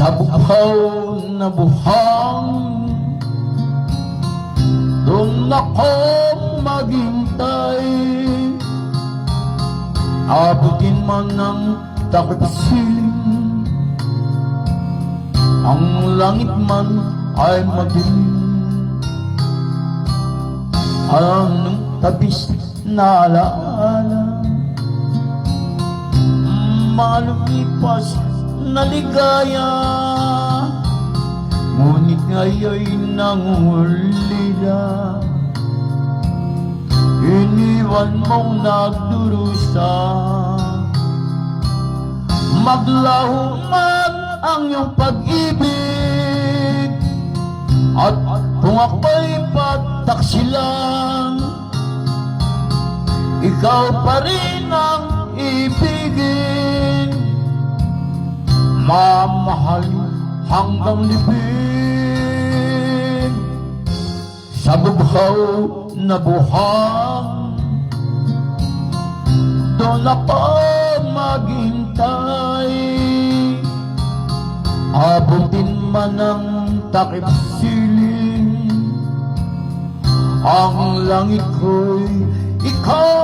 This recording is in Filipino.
Sa bughaw na buhang, doon ako maghintay. Abutin man ng takip siling, ang langit man ay madilim. Anong tabis na alaala, malumipas na ligaya, ngunit ngayon nangulila. Iniwan mong nagdurusa, maglaho man ang iyong pag-ibig, at kung ako'y pataksilan, ikaw pa rin ang ibigin, mamahalin hanggang libing. Sa bughaw na buhang, doon ako maghintay. Abutin man ng takip siling, ang langit ko'y ikaw